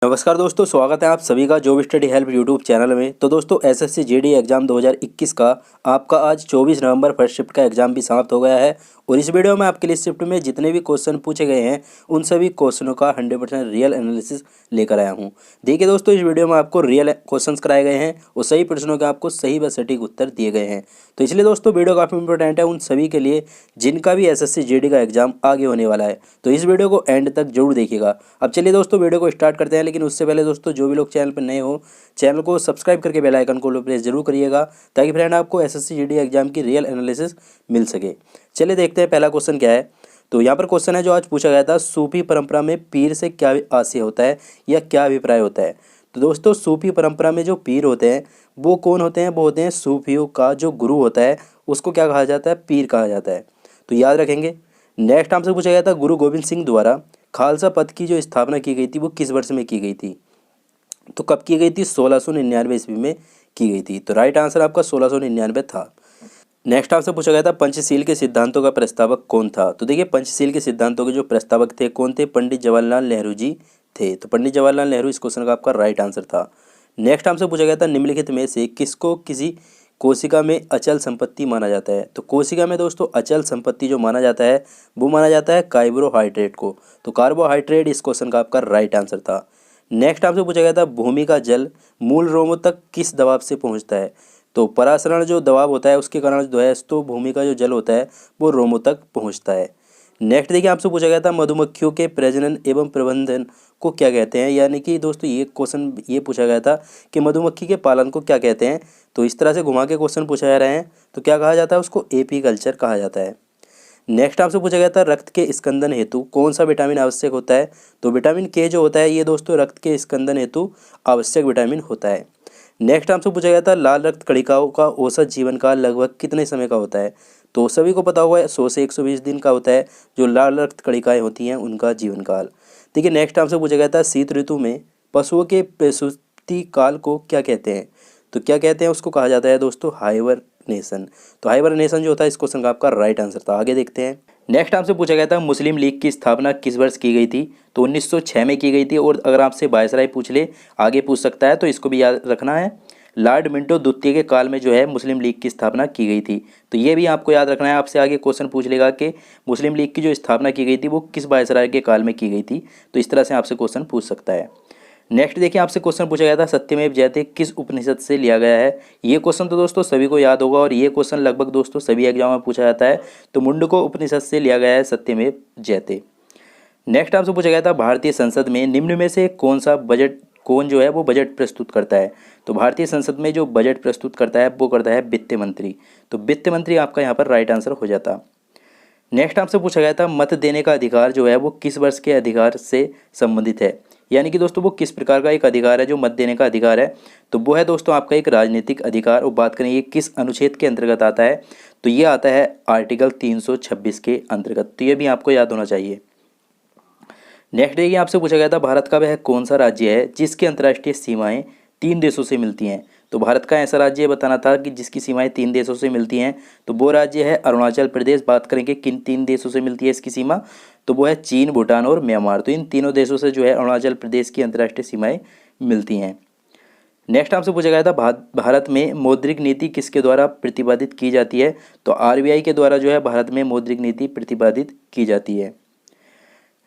नमस्कार दोस्तों, स्वागत है आप सभी का job study help YouTube channel में। तो दोस्तों एसएससी जीडी एग्जाम 2021 का आपका आज 24 नवंबर फर्स्ट शिफ्ट का एग्जाम भी समाप्त हो गया है। और इस वीडियो में आपके लिए शिफ्ट में जितने भी क्वेश्चन पूछे गए हैं उन सभी क्वेश्चनों का 100% रियल एनालिसिस लेकर आया हूं। देखिए दोस्तों, इस वीडियो में आपको रियल क्वेश्चंस कराए गए हैं और सही प्रश्नों के आपको सही व सटीक उत्तर दिए गए हैं। तो इसलिए दोस्तों वीडियो काफ़ी इंपॉर्टेंट है उन सभी के लिए जिनका भी एसएससी जीडी का एग्जाम आगे होने वाला है। तो इस वीडियो को एंड तक जरूर देखिएगा। अब चलिए दोस्तों वीडियो को स्टार्ट करते हैं, लेकिन उससे पहले दोस्तों जो भी लोग चैनल पर नए हो चैनल को सब्सक्राइब करके बेल आइकन को प्रेस जरूर करिएगा, ताकि फ्रेंड आपको एसएससी जीडी एग्जाम की रियल एनालिसिस मिल सके। चलिए देखते हैं पहला क्वेश्चन क्या है। तो यहाँ पर क्वेश्चन है जो आज पूछा गया था, सूफी परंपरा में पीर से क्या आशय होता है या क्या अभिप्राय होता है। तो दोस्तों सूफी परंपरा में जो पीर होते हैं वो कौन होते हैं? वो होते हैं सूफियों का जो गुरु होता है उसको क्या कहा जाता है? पीर कहा जाता है। तो याद रखेंगे। नेक्स्ट हमसे पूछा गया था, गुरु गोविंद सिंह द्वारा खालसा पंथ की जो स्थापना की गई थी वो किस वर्ष में की गई थी? तो कब की गई थी? 1699 ईस्वी में की गई थी। तो राइट आंसर आपका 1699 था। नेक्स्ट आपसे पूछा गया था, पंचशील के सिद्धांतों का प्रस्तावक कौन था? तो देखिए पंचशील के सिद्धांतों के जो प्रस्तावक थे कौन थे? पंडित जवाहरलाल नेहरू जी थे। तो पंडित जवाहरलाल नेहरू इस क्वेश्चन का आपका राइट आंसर था। नेक्स्ट हमसे पूछा गया था, निम्नलिखित में से किसको किसी कोशिका में अचल संपत्ति माना जाता है? तो कोशिका में दोस्तों अचल संपत्ति जो माना जाता है वो माना जाता है कार्बोहाइड्रेट को। तो कार्बोहाइड्रेट इस क्वेश्चन का आपका राइट आंसर था। नेक्स्ट आपसे पूछा गया था, भूमि का जल मूल रोमों तक किस दबाव से पहुंचता है? तो परासरण जो दबाव होता है उसके कारण जो है तो भूमि का जो जल होता है वो रोमों तक पहुंचता है। नेक्स्ट देखिए आपसे पूछा गया था, मधुमक्खियों के प्रजनन एवं प्रबंधन को क्या कहते हैं? यानी कि दोस्तों ये क्वेश्चन ये पूछा गया था कि मधुमक्खी के पालन को क्या कहते हैं। तो इस तरह से घुमा के क्वेश्चन पूछा जा रहे हैं तो क्या कहा जाता है? उसको एपीकल्चर कहा जाता है। नेक्स्ट आपसे पूछा गया था, रक्त के स्कंदन हेतु कौन सा विटामिन आवश्यक होता है? तो विटामिन के जो होता है ये दोस्तों रक्त के स्कंदन हेतु आवश्यक विटामिन होता है। नेक्स्ट आपसे पूछा गया था, लाल रक्त कणिकाओं का औसत जीवन काल लगभग कितने समय का होता है? तो सभी को पता होगा 100 से 120 दिन का होता है जो लाल रक्त कणिकाएं होती हैं उनका जीवन काल। देखिए नेक्स्ट आपसे पूछा गया था, शीत ऋतु में पशुओं के प्रसूति काल को क्या कहते हैं? तो क्या कहते हैं? उसको कहा जाता है दोस्तों हाइबरनेशन। तो हाइबरनेशन जो होता है इस क्वेश्चन का आपका राइट आंसर था। आगे देखते हैं। नेक्स्ट आपसे पूछा गया था, मुस्लिम लीग की स्थापना किस वर्ष की गई थी? तो 1906 में की गई थी। और अगर आपसे वायसराय पूछ ले, आगे पूछ सकता है, तो इसको भी याद रखना है। लॉर्ड मिंटो द्वितीय के काल में जो है मुस्लिम लीग की स्थापना की गई थी। तो ये भी आपको याद रखना है। आपसे आगे क्वेश्चन पूछ लेगा कि मुस्लिम लीग की जो स्थापना की गई थी वो किस वायसराय के काल में की गई थी। तो इस तरह से आपसे क्वेश्चन पूछ सकता है। नेक्स्ट देखिए आपसे क्वेश्चन पूछा गया था, सत्यमेव जयते किस उपनिषद से लिया गया है? ये क्वेश्चन तो दोस्तों सभी को याद होगा और ये क्वेश्चन लगभग दोस्तों सभी एग्जाम में पूछा जाता है। तो मुंडको उपनिषद से लिया गया है सत्यमेव जयते। नेक्स्ट आपसे पूछा गया था, भारतीय संसद में निम्न में से कौन जो है वो बजट प्रस्तुत करता है? तो भारतीय संसद में जो बजट प्रस्तुत करता है वो करता है वित्त मंत्री। तो वित्त मंत्री आपका यहाँ पर राइट आंसर हो जाता। नेक्स्ट आपसे पूछा गया था, मत देने का अधिकार जो है वो किस वर्ष के अधिकार से संबंधित है? यानी कि दोस्तों वो किस प्रकार का एक अधिकार है जो मत देने का अधिकार है? तो वो है दोस्तों आपका एक राजनीतिक अधिकार। और बात करें ये किस अनुच्छेद के अंतर्गत आता है? तो ये आता है आर्टिकल 326 के अंतर्गत। तो ये भी आपको याद होना चाहिए। नेक्स्ट ये आपसे पूछा गया था, भारत का वह कौन सा राज्य है जिसकी अंतर्राष्ट्रीय सीमाएं 3 देशों से मिलती हैं? तो भारत का ऐसा राज्य बताना था कि जिसकी सीमाएं 3 देशों से मिलती हैं। तो वो राज्य है अरुणाचल प्रदेश। बात करेंगे किन 3 देशों से मिलती है इसकी सीमा? तो वो है चीन, भूटान और म्यांमार। तो इन तीनों देशों से जो है अरुणाचल प्रदेश की अंतर्राष्ट्रीय सीमाएं मिलती हैं। नेक्स्ट आपसे पूछा गया था, भारत में मौद्रिक नीति किसके द्वारा प्रतिपादित की जाती है? तो आरबीआई के द्वारा जो है भारत में मौद्रिक नीति प्रतिपादित की जाती है।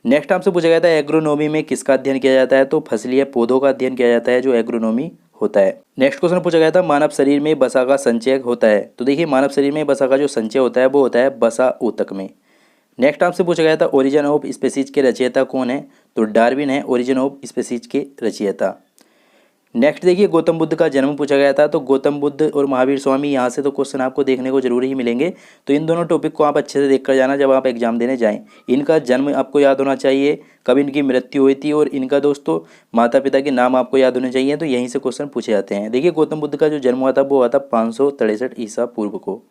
नेक्स्ट आपसे पूछा गया था, एग्रोनॉमी में किसका अध्ययन किया जाता है? तो फसलीय पौधों का अध्ययन किया जाता है जो एग्रोनॉमी होता है। नेक्स्ट क्वेश्चन पूछा गया था, मानव शरीर में वसा का संचय होता है? तो देखिए मानव शरीर में वसा का जो संचय होता है वो होता है वसा ऊतक में। नेक्स्ट आपसे पूछा गया था, ओरिजिन ऑफ स्पीसीज के रचयिता कौन है? तो डार्विन है ओरिजिन ऑफ स्पीसीज के रचयिता। नेक्स्ट देखिए गौतम बुद्ध का जन्म पूछा गया था। तो गौतम बुद्ध और महावीर स्वामी, यहाँ से तो क्वेश्चन आपको देखने को जरूर ही मिलेंगे। तो इन दोनों टॉपिक को आप अच्छे से देख कर जाना जब आप एग्जाम देने जाएं। इनका जन्म आपको याद होना चाहिए, कब इनकी मृत्यु हुई थी, और इनका दोस्तों माता पिता के नाम आपको याद होने चाहिए। तो यहीं से क्वेश्चन पूछे जाते हैं। देखिए गौतम बुद्ध का जो जन्म हुआ था वो हुआ था 563 ईसा पूर्व को।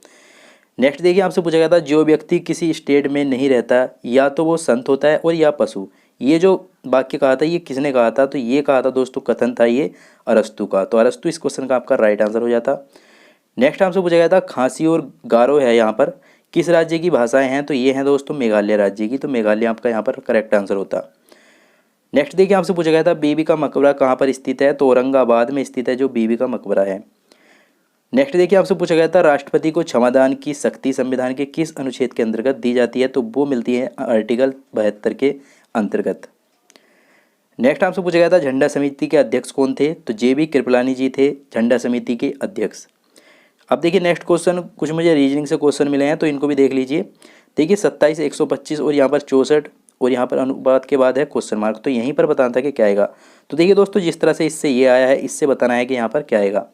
नेक्स्ट देखिए आपसे पूछा गया था, जो व्यक्ति किसी स्टेट में नहीं रहता या तो वो संत होता है और या पशु। ये जो वाक्य कहा था ये किसने कहा था? तो ये कहा था दोस्तों, कथन था ये अरस्तु का। तो अरस्तु इस क्वेश्चन का आपका राइट आंसर हो जाता। नेक्स्ट आपसे पूछा गया था, खांसी और गारो है यहाँ पर किस राज्य की भाषाएं हैं? तो ये हैं दोस्तों मेघालय राज्य की। तो मेघालय आपका यहाँ पर करेक्ट आंसर होता। नेक्स्ट देखिए आपसे पूछा गया था बीबी का मकबरा कहाँ पर स्थित है, तो औरंगाबाद में स्थित है जो बीबी का मकबरा है। नेक्स्ट देखिए आपसे पूछा गया था राष्ट्रपति को क्षमादान की शक्ति संविधान के किस अनुच्छेद के अंतर्गत दी जाती है, तो वो मिलती है आर्टिकल 72 के अंतर्गत। नेक्स्ट आपसे पूछा गया था झंडा समिति के अध्यक्ष कौन थे, तो JB कृपलानी जी थे झंडा समिति के अध्यक्ष। अब देखिए नेक्स्ट क्वेश्चन, कुछ मुझे रीजनिंग से क्वेश्चन मिले हैं तो इनको भी देख लीजिए। देखिए 27, 125 और यहाँ पर 64 और यहाँ पर अनुपात के बाद है क्वेश्चन मार्क, तो यहीं पर बताना था कि क्या आएगा। तो देखिए दोस्तों जिस तरह से इससे ये आया है इससे बताना है कि यहाँ पर क्या आएगा।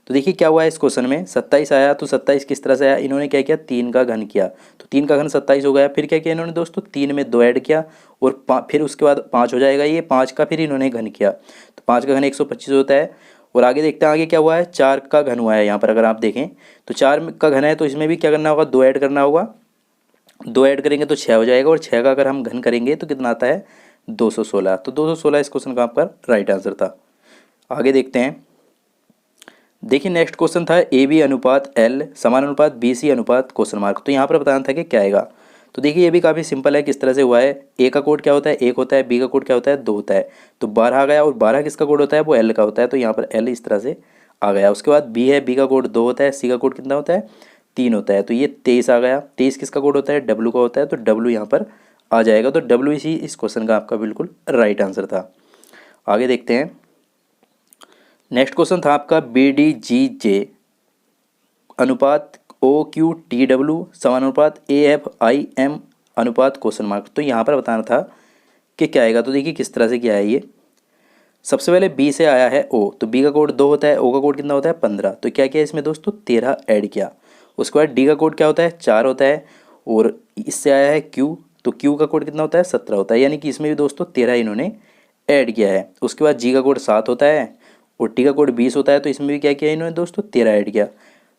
तो देखिए क्या हुआ है इस क्वेश्चन में 27 आया, तो 27 किस तरह से आया, इन्होंने क्या किया 3 का घन किया, तो 3 का घन 27 हो गया। फिर क्या किया इन्होंने दोस्तों 3 में 2 ऐड किया और फिर उसके बाद 5 हो जाएगा, ये 5 का फिर इन्होंने घन किया, तो 5 का घन 125 होता है। और आगे देखते हैं आगे क्या हुआ है, 4 का घन हुआ है यहाँ पर अगर आप देखें तो 4 का घन है, तो इसमें भी क्या करना होगा 2 ऐड करना होगा, 2 ऐड करेंगे तो 6 हो जाएगा और 6 का अगर हम घन करेंगे तो कितना आता है 216। तो 216 इस क्वेश्चन का आपका राइट आंसर था। आगे देखते हैं। देखिए नेक्स्ट क्वेश्चन था AB अनुपात L समानुपात BC अनुपात क्वेश्चन मार्क, तो यहाँ पर बताना था कि क्या आएगा। तो देखिए ये भी काफ़ी सिंपल है, किस तरह से हुआ है। A का कोड क्या होता है 1 होता है, B का कोड क्या होता है 2 होता है, तो 12 आ गया और 12 किसका कोड होता है वो L का होता है, तो यहाँ पर L इस तरह से आ गया। उसके बाद B है, B का कोड 2 होता है, C का कोड कितना होता है 3 होता है, तो ये 23 आ गया। 23 किसका कोड होता है W का होता है, तो W यहाँ पर आ जाएगा, तो W इस क्वेश्चन का आपका बिल्कुल राइट आंसर था। आगे देखते हैं। नेक्स्ट क्वेश्चन था आपका BDGJ अनुपात OQTW समानुपात AFIM अनुपात क्वेश्चन मार्क, तो यहाँ पर बताना था कि क्या आएगा। तो देखिए किस तरह से क्या है ये। सबसे पहले B से आया है O, तो B का कोड 2 होता है, O का कोड कितना होता है 15, तो क्या किया इसमें दोस्तों 13 ऐड किया। उसके बाद D का कोड क्या होता है 4 होता है और इससे आया है Q, तो Q का कोड कितना होता है 17 होता है, यानी कि इसमें भी दोस्तों 13 इन्होंने ऐड किया है। उसके बाद G का कोड 7 होता है और T का कोड 20 होता है, तो इसमें भी क्या किया इन्होंने दोस्तों 13 ऐड किया।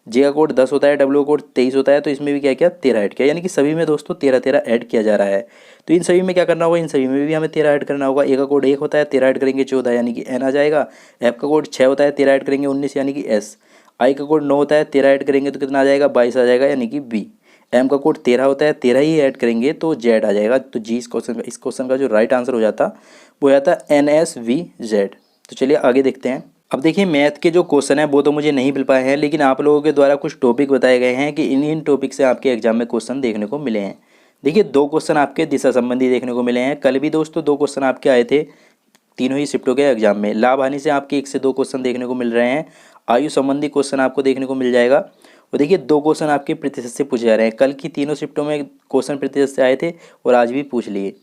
J का कोड 10 होता है, W का कोड 23 होता है, तो इसमें भी क्या किया 13 ऐड किया, यानी कि सभी में दोस्तों 13 13 ऐड किया जा रहा है। तो इन सभी में क्या करना होगा, इन सभी में भी हमें 13 ऐड करना होगा। A का कोड 1 होता है, 13 ऐड करेंगे 14 यानी कि N आ जाएगा। F का कोड 6 होता है, 13 ऐड करेंगे 19 यानी कि S। I का कोड 9 होता है, 13 ऐड करेंगे तो कितना आ जाएगा 22 आ जाएगा यानी कि B। M का कोड 13 होता है, 13 ही ऐड करेंगे तो Z आ जाएगा। तो G इस क्वेश्चन का जो राइट आंसर हो जाता वो जाता NSVZ। तो चलिए आगे देखते हैं। अब देखिए मैथ के जो क्वेश्चन है वो तो मुझे नहीं मिल पाए हैं, लेकिन आप लोगों के द्वारा कुछ टॉपिक बताए गए हैं कि इन टॉपिक से आपके एग्जाम में क्वेश्चन देखने को मिले हैं। देखिए 2 क्वेश्चन आपके दिशा संबंधी देखने को मिले हैं। कल भी दोस्तों 2 क्वेश्चन आपके आए थे तीनों ही शिफ्टों के एग्जाम में। लाभ हानि से आपके 1 से 2 क्वेश्चन देखने को मिल रहे हैं। आयु संबंधी क्वेश्चन आपको देखने को मिल जाएगा। और देखिए 2 क्वेश्चन आपके प्रतिशत से पूछे जा रहे हैं। कल की तीनों शिफ्टों में क्वेश्चन प्रतिशत से आए थे और आज भी पूछ लिए।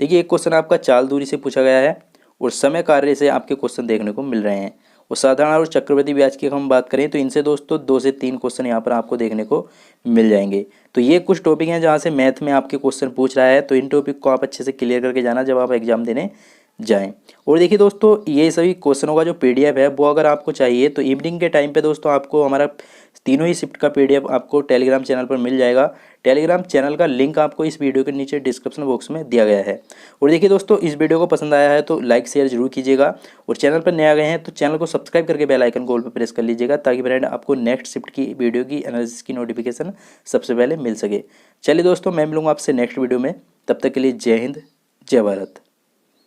देखिए एक क्वेश्चन आपका चाल दूरी से पूछा गया है और समय कार्य से आपके क्वेश्चन देखने को मिल रहे हैं। और साधारण और चक्रवृद्धि ब्याज की हम बात करें तो इनसे दोस्तों 2 से 3 क्वेश्चन यहाँ पर आपको देखने को मिल जाएंगे। तो ये कुछ टॉपिक हैं जहाँ से मैथ में आपके क्वेश्चन पूछ रहा है, तो इन टॉपिक को आप अच्छे से क्लियर करके जाना जब आप एग्जाम देने जाएं। और देखिए दोस्तों ये सभी क्वेश्चनों का जो PDF है वो अगर आपको चाहिए तो इवनिंग के टाइम पे दोस्तों आपको हमारा तीनों ही शिफ्ट का PDF आपको टेलीग्राम चैनल पर मिल जाएगा। टेलीग्राम चैनल का लिंक आपको इस वीडियो के नीचे डिस्क्रिप्शन बॉक्स में दिया गया है। और देखिए दोस्तों इस वीडियो को पसंद आया है तो लाइक शेयर जरूर कीजिएगा और चैनल पर नए आ गए हैं तो चैनल को सब्सक्राइब करके बेल आइकन को ऑल पर प्रेस कर लीजिएगा ताकि फ्रेंड आपको नेक्स्ट शिफ्ट की वीडियो की एनालिसिस की नोटिफिकेशन सबसे पहले मिल सके। चलिए दोस्तों मैं मिलूंगा आपसे नेक्स्ट वीडियो में, तब तक के लिए जय हिंद जय भारत।